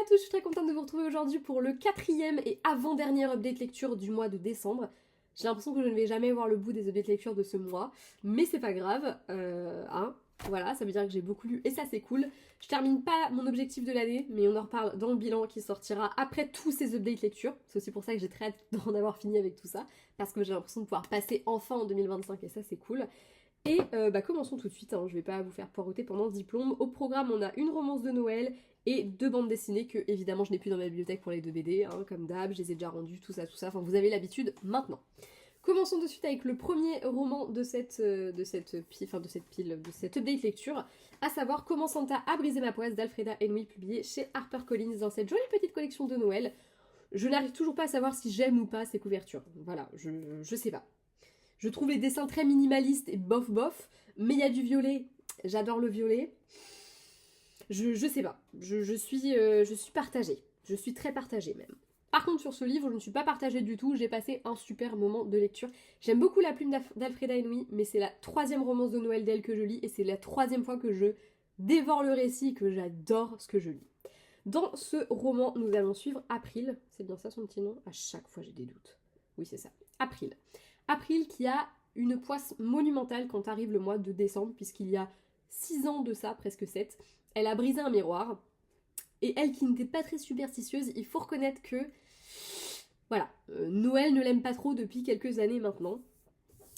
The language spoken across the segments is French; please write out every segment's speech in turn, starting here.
à tous, je suis très contente de vous retrouver aujourd'hui pour le 4e et avant-dernier update lecture du mois de décembre. J'ai l'impression que je ne vais jamais voir le bout des updates lecture de ce mois, mais c'est pas grave, voilà, ça veut dire que j'ai beaucoup lu et ça c'est cool. Je termine pas mon objectif de l'année, mais on en reparle dans le bilan qui sortira après tous ces updates lecture. C'est aussi pour ça que j'ai très hâte d'en avoir fini avec tout ça, parce que j'ai l'impression de pouvoir passer enfin en 2025 et ça c'est cool. Et commençons tout de suite, hein, je vais pas vous faire poireauter pendant ce diplôme. Au programme, on a une romance de Noël et 2 bandes dessinées que évidemment je n'ai plus dans ma bibliothèque pour les 2 BD, hein, comme d'hab, je les ai déjà rendues, tout ça, enfin vous avez l'habitude maintenant. Commençons de suite avec le premier roman de cette update lecture, à savoir Comment Santa a brisé ma poisse d'Alfreda Henry, publié chez HarperCollins dans cette jolie petite collection de Noël. Je n'arrive toujours pas à savoir si j'aime ou pas ces couvertures, voilà, je sais pas. Je trouve les dessins très minimalistes et bof bof, mais il y a du violet, j'adore le violet. Je sais pas, je suis partagée, je suis très partagée même. Par contre sur ce livre, je ne suis pas partagée du tout, j'ai passé un super moment de lecture. J'aime beaucoup La plume d'Alfreda Henry, mais c'est la 3e romance de Noël d'elle que je lis, et c'est la 3e fois que je dévore le récit, que j'adore ce que je lis. Dans ce roman, nous allons suivre April, c'est bien ça son petit nom? À chaque fois j'ai des doutes. Oui c'est ça, April. April qui a une poisse monumentale quand arrive le mois de décembre, puisqu'il y a 6 ans de ça, presque 7, elle a brisé un miroir. Et elle qui n'était pas très superstitieuse, il faut reconnaître que, voilà, Noël ne l'aime pas trop depuis quelques années maintenant.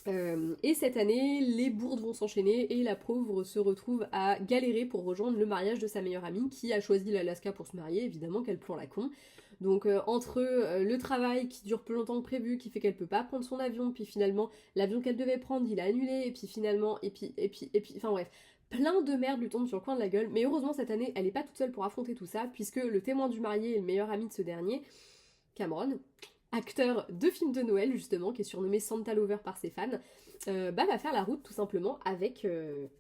Et cette année, les bourdes vont s'enchaîner et la pauvre se retrouve à galérer pour rejoindre le mariage de sa meilleure amie qui a choisi l'Alaska pour se marier, évidemment qu'elle plombe la con. Donc entre le travail qui dure plus longtemps que prévu, qui fait qu'elle peut pas prendre son avion, puis finalement l'avion qu'elle devait prendre il a annulé, et puis finalement, et puis, enfin bref, plein de merde lui tombe sur le coin de la gueule. Mais heureusement cette année, elle est pas toute seule pour affronter tout ça, puisque le témoin du marié et le meilleur ami de ce dernier, Cameron, acteur de films de Noël justement, qui est surnommé Santa Lover par ses fans, va faire la route tout simplement avec elle.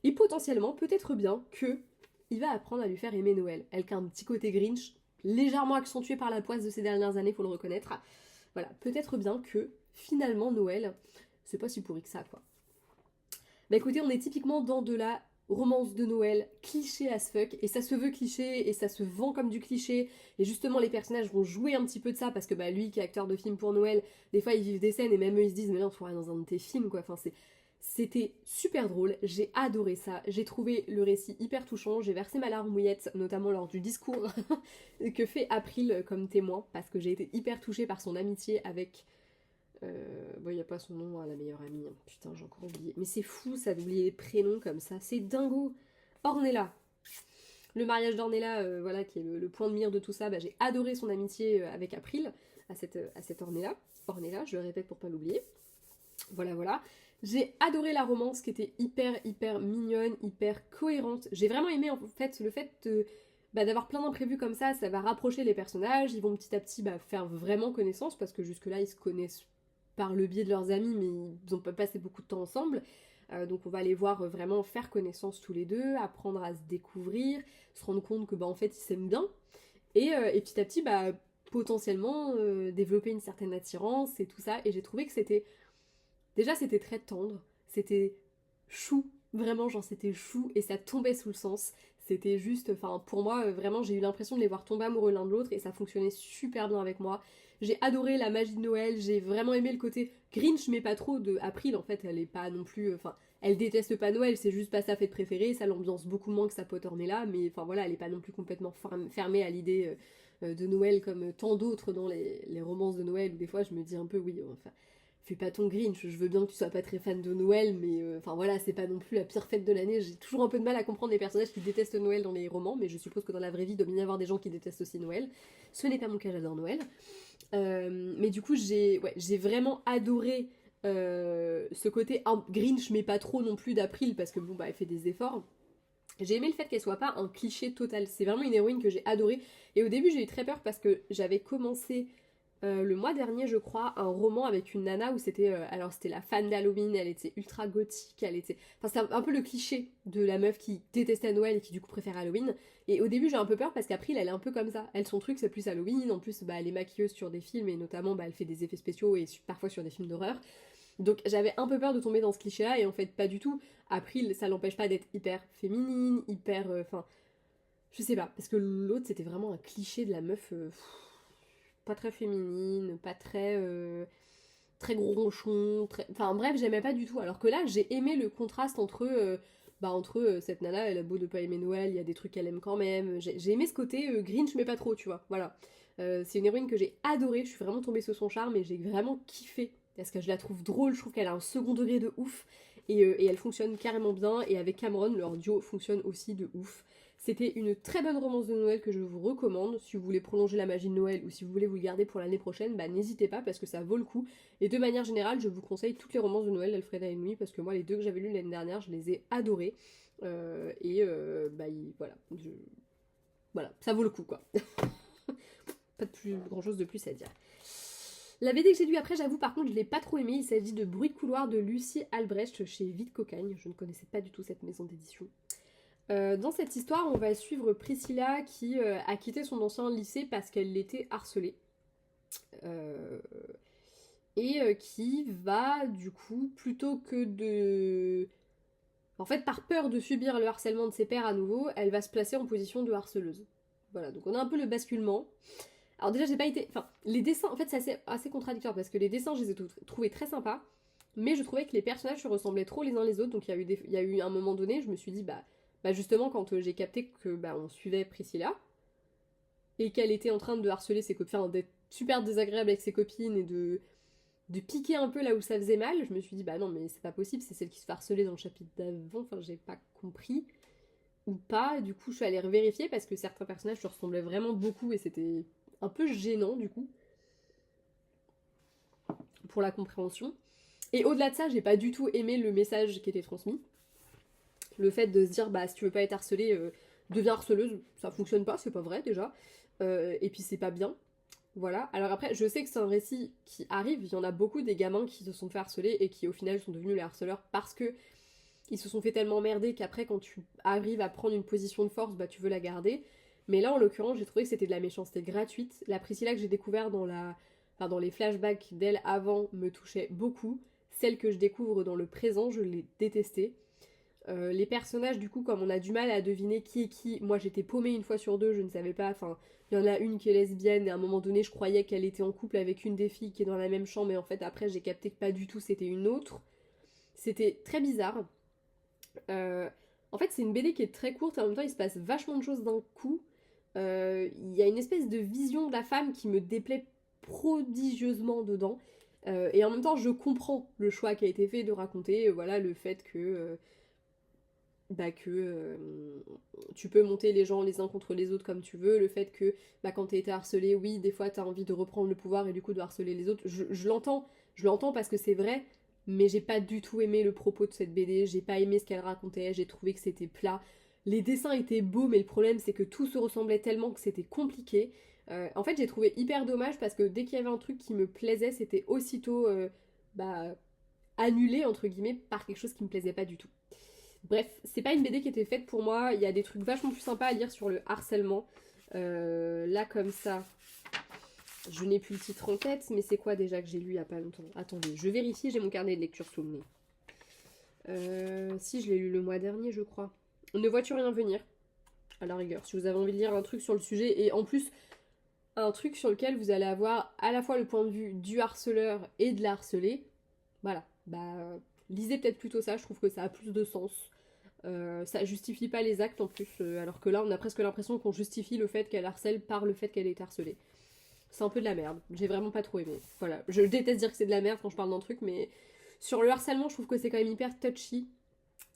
Et potentiellement, peut-être bien que il va apprendre à lui faire aimer Noël. Elle qui a un petit côté Grinch, légèrement accentué par la poisse de ces dernières années, faut le reconnaître. Voilà, peut-être bien que finalement Noël, c'est pas si pourri que ça quoi. Bah écoutez, on est typiquement dans de la romance de Noël, cliché as fuck, et ça se veut cliché, et ça se vend comme du cliché, et justement les personnages vont jouer un petit peu de ça, parce que bah lui qui est acteur de film pour Noël, des fois ils vivent des scènes, et même eux ils se disent mais là on se croirait dans un de tes films quoi, enfin c'était super drôle, j'ai adoré ça, j'ai trouvé le récit hyper touchant, j'ai versé ma larme mouillette, notamment lors du discours que fait April comme témoin, parce que j'ai été hyper touchée par son amitié avec... Bon, il n'y a pas son nom à la meilleure amie, hein. Putain, j'ai encore oublié. Mais c'est fou ça d'oublier les prénoms comme ça, c'est dingo. Ornella. Le mariage d'Ornella, voilà, qui est le point de mire de tout ça, bah, j'ai adoré son amitié avec April, à cette Ornella. Ornella, je le répète pour pas l'oublier. Voilà, voilà. J'ai adoré la romance qui était hyper mignonne, hyper cohérente. J'ai vraiment aimé en fait le fait d'avoir plein d'imprévus comme ça va rapprocher les personnages, ils vont petit à petit faire vraiment connaissance, parce que jusque-là ils se connaissent par le biais de leurs amis, mais ils n'ont pas passé beaucoup de temps ensemble. Donc on va les voir vraiment faire connaissance tous les deux, apprendre à se découvrir, se rendre compte que en fait ils s'aiment bien, et petit à petit potentiellement développer une certaine attirance et tout ça. Et j'ai trouvé que c'était très tendre, c'était chou, vraiment genre c'était chou, et ça tombait sous le sens. C'était juste, enfin pour moi vraiment j'ai eu l'impression de les voir tomber amoureux l'un de l'autre, et ça fonctionnait super bien avec moi. J'ai adoré la magie de Noël, j'ai vraiment aimé le côté Grinch mais pas trop de April. En fait elle est pas non plus, enfin elle déteste pas Noël, c'est juste pas sa fête préférée, ça l'ambiance beaucoup moins que sa pote Ornella, mais enfin voilà, elle est pas non plus complètement fermée à l'idée de Noël comme tant d'autres dans les romances de Noël, où des fois je me dis un peu oui, enfin fais pas ton Grinch, je veux bien que tu sois pas très fan de Noël, mais enfin voilà, c'est pas non plus la pire fête de l'année. J'ai toujours un peu de mal à comprendre les personnages qui détestent Noël dans les romans, mais je suppose que dans la vraie vie, il doit bien y avoir des gens qui détestent aussi Noël. Ce n'est pas mon cas, j'adore Noël. Mais du coup, j'ai vraiment adoré ce côté Grinch, mais pas trop non plus d'April, parce que bon, elle fait des efforts. J'ai aimé le fait qu'elle soit pas un cliché total, c'est vraiment une héroïne que j'ai adorée. Et au début, j'ai eu très peur parce que j'avais commencé le mois dernier, je crois, un roman avec une nana où c'était alors c'était la fan d'Halloween, elle était ultra gothique, enfin c'était un peu le cliché de la meuf qui détestait Noël et qui du coup préfère Halloween. Et au début j'ai un peu peur parce qu'April elle est un peu comme ça, elle son truc c'est plus Halloween, en plus elle est maquilleuse sur des films, et notamment elle fait des effets spéciaux et parfois sur des films d'horreur. Donc j'avais un peu peur de tomber dans ce cliché là, et en fait pas du tout. April ça l'empêche pas d'être hyper féminine, hyper enfin Je sais pas, parce que l'autre c'était vraiment un cliché de la meuf pas très féminine, pas très très gros ronchon, très... Enfin bref, j'aimais pas du tout. Alors que là, j'ai aimé le contraste entre cette nana, elle a beau de pas aimer Noël, il y a des trucs qu'elle aime quand même. J'ai aimé ce côté Grinch, mais pas trop, tu vois. Voilà. C'est une héroïne que j'ai adorée, je suis vraiment tombée sous son charme et j'ai vraiment kiffé. Parce que je la trouve drôle, je trouve qu'elle a un second degré de ouf. Et elle fonctionne carrément bien. Et avec Cameron, leur duo fonctionne aussi de ouf. C'était une très bonne romance de Noël que je vous recommande. Si vous voulez prolonger la magie de Noël ou si vous voulez vous le garder pour l'année prochaine, bah n'hésitez pas parce que ça vaut le coup. Et de manière générale, je vous conseille toutes les romances de Noël d'Alfreda et Nuit parce que moi, les deux que j'avais lus l'année dernière, je les ai adorées. Voilà. Voilà, ça vaut le coup quoi. Pas de plus grand chose de plus à dire. La BD que j'ai lue après, j'avoue, par contre, je l'ai pas trop aimée. Il s'agit de Bruit de couloir de Lucie Albrecht chez Vide Cocagne. Je ne connaissais pas du tout cette maison d'édition. Dans cette histoire, on va suivre Priscilla qui a quitté son ancien lycée parce qu'elle l'était harcelée. Qui va, du coup, plutôt que de... En fait, par peur de subir le harcèlement de ses pairs à nouveau, elle va se placer en position de harceleuse. Voilà, donc on a un peu le basculement. Alors déjà, j'ai pas été... Enfin, les dessins, en fait, c'est assez contradictoire parce que les dessins, je les ai trouvés très sympas, mais je trouvais que les personnages se ressemblaient trop les uns les autres, donc il y a eu un moment donné, je me suis dit, justement, quand j'ai capté que on suivait Priscilla, et qu'elle était en train de harceler ses copines, enfin, d'être super désagréable avec ses copines et de piquer un peu là où ça faisait mal, je me suis dit, bah non, mais c'est pas possible, c'est celle qui se fait harceler dans le chapitre d'avant, enfin, j'ai pas compris, ou pas, du coup, je suis allée vérifier parce que certains personnages se ressemblaient vraiment beaucoup et c'était un peu gênant, du coup, pour la compréhension. Et au-delà de ça, j'ai pas du tout aimé le message qui était transmis. Le fait de se dire, bah, si tu veux pas être harcelée, deviens harceleuse, ça fonctionne pas, c'est pas vrai déjà. Et puis c'est pas bien. Voilà. Alors après, je sais que c'est un récit qui arrive, il y en a beaucoup des gamins qui se sont fait harceler et qui au final sont devenus les harceleurs parce que ils se sont fait tellement merder qu'après quand tu arrives à prendre une position de force, bah tu veux la garder. Mais là en l'occurrence, j'ai trouvé que c'était de la méchanceté gratuite. La Priscilla que j'ai découvert dans les flashbacks d'elle avant me touchait beaucoup. Celle que je découvre dans le présent, je l'ai détestée. Les personnages, du coup, comme on a du mal à deviner qui est qui, moi j'étais paumée une fois sur deux, je ne savais pas, enfin, il y en a une qui est lesbienne, et à un moment donné, je croyais qu'elle était en couple avec une des filles qui est dans la même chambre, et en fait, après, j'ai capté que pas du tout, c'était une autre. C'était très bizarre. Euh, En fait, c'est une BD qui est très courte, et en même temps, il se passe vachement de choses d'un coup. Il y a une espèce de vision de la femme qui me déplaît prodigieusement dedans. Et en même temps, je comprends le choix qui a été fait de raconter, voilà, le fait que tu peux monter les gens les uns contre les autres comme tu veux, le fait que quand t'as été harcelé, oui, des fois t'as envie de reprendre le pouvoir et du coup de harceler les autres, je l'entends parce que c'est vrai, mais j'ai pas du tout aimé le propos de cette BD, j'ai pas aimé ce qu'elle racontait, j'ai trouvé que c'était plat. Les dessins étaient beaux, mais le problème c'est que tout se ressemblait tellement que c'était compliqué. En fait, j'ai trouvé hyper dommage parce que dès qu'il y avait un truc qui me plaisait, c'était aussitôt bah, annulé entre guillemets par quelque chose qui me plaisait pas du tout. Bref, c'est pas une BD qui était faite pour moi. Il y a des trucs vachement plus sympas à lire sur le harcèlement. Là, comme ça, je n'ai plus le titre en tête, mais c'est quoi déjà que j'ai lu il y a pas longtemps? Attendez, je vérifie, j'ai mon carnet de lecture sous le nez. Si, je l'ai lu le mois dernier, je crois. Ne vois-tu rien venir? À la rigueur, si vous avez envie de lire un truc sur le sujet, et en plus, un truc sur lequel vous allez avoir à la fois le point de vue du harceleur et de la harcelée, voilà, lisez peut-être plutôt ça, je trouve que ça a plus de sens. Ça justifie pas les actes en plus, alors que là on a presque l'impression qu'on justifie le fait qu'elle harcèle par le fait qu'elle est harcelée. C'est un peu de la merde, j'ai vraiment pas trop aimé. Voilà, je déteste dire que c'est de la merde quand je parle d'un truc, mais sur le harcèlement je trouve que c'est quand même hyper touchy,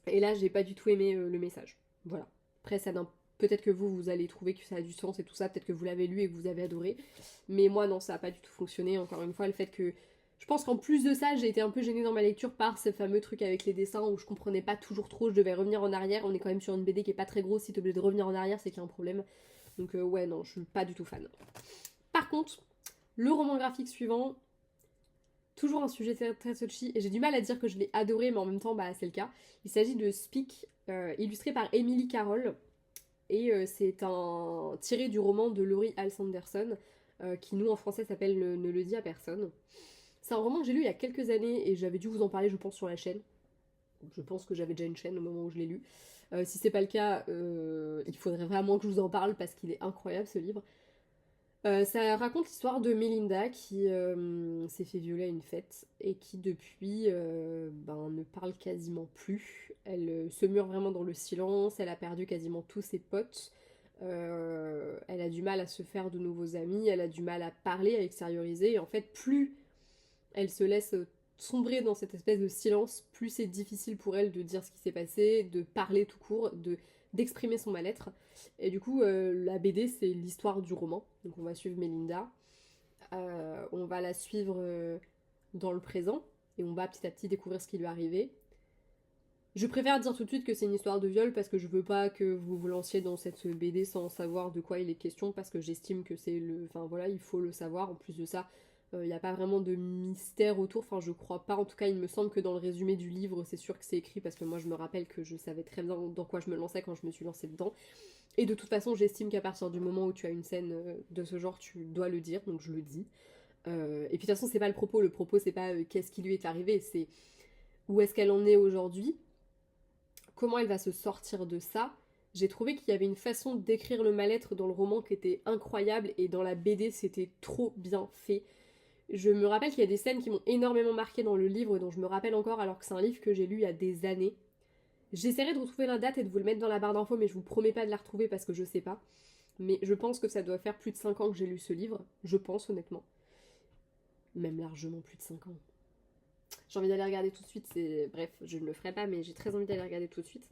et là j'ai pas du tout aimé le message. Voilà. Après ça peut-être que vous allez trouver que ça a du sens et tout ça, peut-être que vous l'avez lu et que vous avez adoré, mais moi non, ça a pas du tout fonctionné, encore une fois, le fait que je pense qu'en plus de ça, j'ai été un peu gênée dans ma lecture par ce fameux truc avec les dessins où je comprenais pas toujours trop, je devais revenir en arrière. On est quand même sur une BD qui est pas très grosse, si t'es obligé de revenir en arrière, c'est qu'il y a un problème. Donc ouais, non, je suis pas du tout fan. Par contre, le roman graphique suivant, toujours un sujet très, très touchy, et j'ai du mal à dire que je l'ai adoré, mais en même temps, c'est le cas. Il s'agit de Speak, illustré par Emily Carroll, et c'est un tiré du roman de Laurie Alsanderson, qui nous en français s'appelle Ne le dis à personne. C'est un roman que j'ai lu il y a quelques années et j'avais dû vous en parler, je pense, sur la chaîne. je pense que j'avais déjà une chaîne au moment où je l'ai lu. Si c'est pas le cas, il faudrait vraiment que je vous en parle parce qu'il est incroyable ce livre. Ça raconte l'histoire de Melinda qui s'est fait violer à une fête et qui depuis ne parle quasiment plus. Elle se mure vraiment dans le silence, elle a perdu quasiment tous ses potes, elle a du mal à se faire de nouveaux amis, elle a du mal à parler, à extérioriser, et en fait plus elle se laisse sombrer dans cette espèce de silence, plus c'est difficile pour elle de dire ce qui s'est passé, de parler tout court, d'exprimer son mal-être. Et du coup, la BD, c'est l'histoire du roman. Donc on va suivre Melinda. On va la suivre dans le présent. Et on va petit à petit découvrir ce qui lui est arrivé. Je préfère dire tout de suite que c'est une histoire de viol parce que je veux pas que vous vous lanciez dans cette BD sans savoir de quoi il est question parce que j'estime que c'est le... Enfin voilà, il faut le savoir. En plus de ça, il n'y a pas vraiment de mystère autour. Enfin je crois pas. En tout cas, il me semble que dans le résumé du livre, c'est sûr que c'est écrit parce que moi je me rappelle que je savais très bien dans quoi je me lançais quand je me suis lancée dedans. Et de toute façon, j'estime qu'à partir du moment où tu as une scène de ce genre, tu dois le dire, donc je le dis. Et puis de toute façon, c'est pas le propos. Le propos, c'est pas qu'est-ce qui lui est arrivé, c'est où est-ce qu'elle en est aujourd'hui, comment elle va se sortir de ça. J'ai trouvé qu'il y avait une façon d'écrire le mal-être dans le roman qui était incroyable et dans la BD, c'était trop bien fait. Je me rappelle qu'il y a des scènes qui m'ont énormément marqué dans le livre, dont je me rappelle encore alors que c'est un livre que j'ai lu il y a des années. J'essaierai de retrouver la date et de vous le mettre dans la barre d'infos, mais je vous promets pas de la retrouver parce que je sais pas. Mais je pense que ça doit faire plus de 5 ans que j'ai lu ce livre. Je pense honnêtement. Même largement plus de 5 ans. J'ai envie d'aller regarder tout de suite. Bref, je ne le ferai pas, mais j'ai très envie d'aller regarder tout de suite.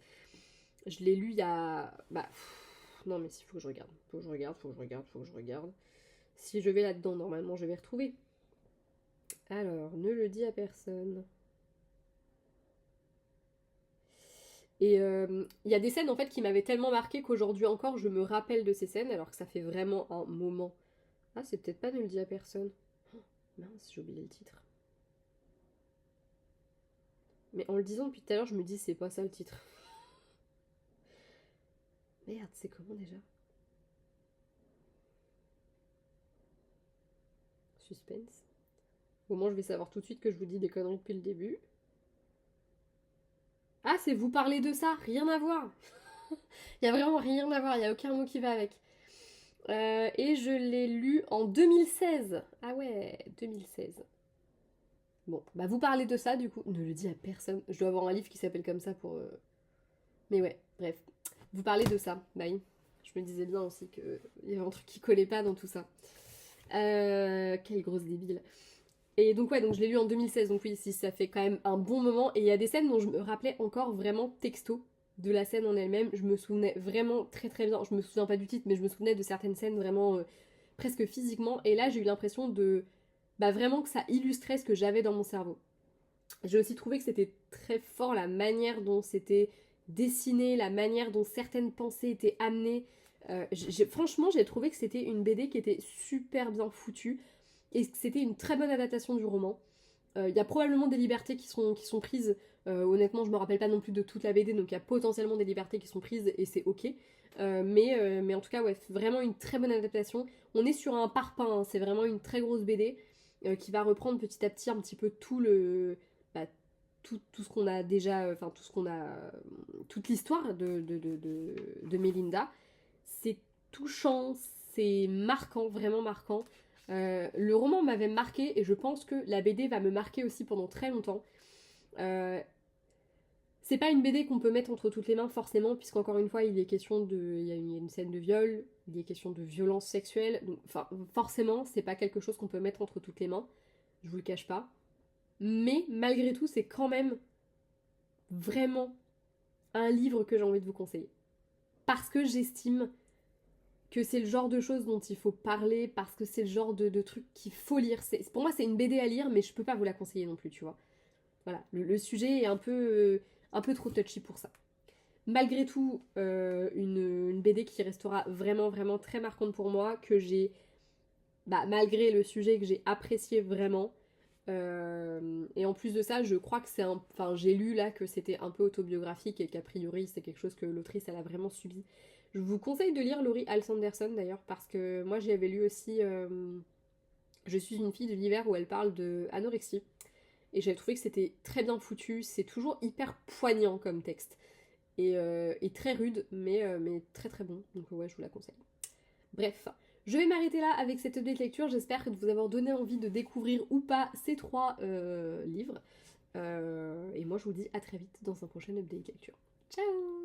Je l'ai lu il y a... Non mais il faut que je regarde. Faut que je regarde. Si je vais là-dedans, normalement, je vais retrouver. Alors, ne le dis à personne. Et il y a des scènes en fait qui m'avaient tellement marqué qu'aujourd'hui encore je me rappelle de ces scènes alors que ça fait vraiment un moment. Ah, c'est peut-être pas ne le dis à personne. Oh, mince, j'ai oublié le titre. Mais en le disant depuis tout à l'heure, je me dis c'est pas ça le titre. Merde, c'est comment déjà? Suspense. Au moins je vais savoir tout de suite que je vous dis des conneries depuis le début. Ah, c'est vous parler de ça, rien à voir. Il y a vraiment rien à voir, il y a aucun mot qui va avec. Et je l'ai lu en 2016. Ah ouais, 2016. Bon, bah vous parlez de ça du coup. Ne le dis à personne. Je dois avoir un livre qui s'appelle comme ça pour... Mais ouais, bref. Vous parlez de ça, bye. Je me disais bien aussi qu'il y avait un truc qui collait pas dans tout ça. Quelle grosse débile. Et donc ouais, donc je l'ai lu en 2016, donc oui, si ça fait quand même un bon moment. Et il y a des scènes dont je me rappelais encore vraiment texto de la scène en elle-même. Je me souvenais vraiment très très bien. Je me souviens pas du titre, mais je me souvenais de certaines scènes vraiment presque physiquement. Et là, j'ai eu l'impression de... Bah vraiment que ça illustrait ce que j'avais dans mon cerveau. J'ai aussi trouvé que c'était très fort la manière dont c'était dessiné, la manière dont certaines pensées étaient amenées. Franchement, j'ai trouvé que c'était une BD qui était super bien foutue et que c'était une très bonne adaptation du roman. Il y a probablement des libertés qui sont prises. Honnêtement, je me rappelle pas non plus de toute la BD, donc il y a potentiellement des libertés qui sont prises et c'est ok. Mais en tout cas, ouais, vraiment une très bonne adaptation. On est sur un parpaing, hein, c'est vraiment une très grosse BD qui va reprendre petit à petit un petit peu bah, tout ce qu'on a déjà, enfin tout ce qu'on a, toute l'histoire de Melinda. C'est touchant, c'est marquant, vraiment marquant. Le roman m'avait marqué et je pense que la BD va me marquer aussi pendant très longtemps. Euh, c'est pas une BD qu'on peut mettre entre toutes les mains forcément, puisqu'encore une fois, il est question de. Il y a une scène de viol, il est question de violence sexuelle. Donc, enfin, forcément, c'est pas quelque chose qu'on peut mettre entre toutes les mains. Je vous le cache pas. Mais malgré tout, c'est quand même vraiment un livre que j'ai envie de vous conseiller. Parce que j'estime que c'est le genre de choses dont il faut parler, parce que c'est le genre de truc qu'il faut lire. Pour moi, c'est une BD à lire, mais je peux pas vous la conseiller non plus, tu vois. Voilà, le sujet est un peu trop touchy pour ça. Malgré tout, une BD qui restera vraiment, vraiment très marquante pour moi, que j'ai, malgré le sujet que j'ai apprécié vraiment. Et en plus de ça, je crois que Enfin, j'ai lu là que c'était un peu autobiographique et qu'a priori, c'est quelque chose que l'autrice, elle a vraiment subi. Je vous conseille de lire Laurie Alsanderson d'ailleurs, parce que moi, j'y avais lu aussi Je suis une fille de l'hiver où elle parle de anorexie. et j'avais trouvé que c'était très bien foutu, c'est toujours hyper poignant comme texte, et très rude, mais très très bon, donc ouais, je vous la conseille. Bref, je vais m'arrêter là avec cette update lecture, j'espère que vous avoir donné envie de découvrir ou pas ces 3 livres, et moi je vous dis à très vite dans un prochain update lecture. Ciao!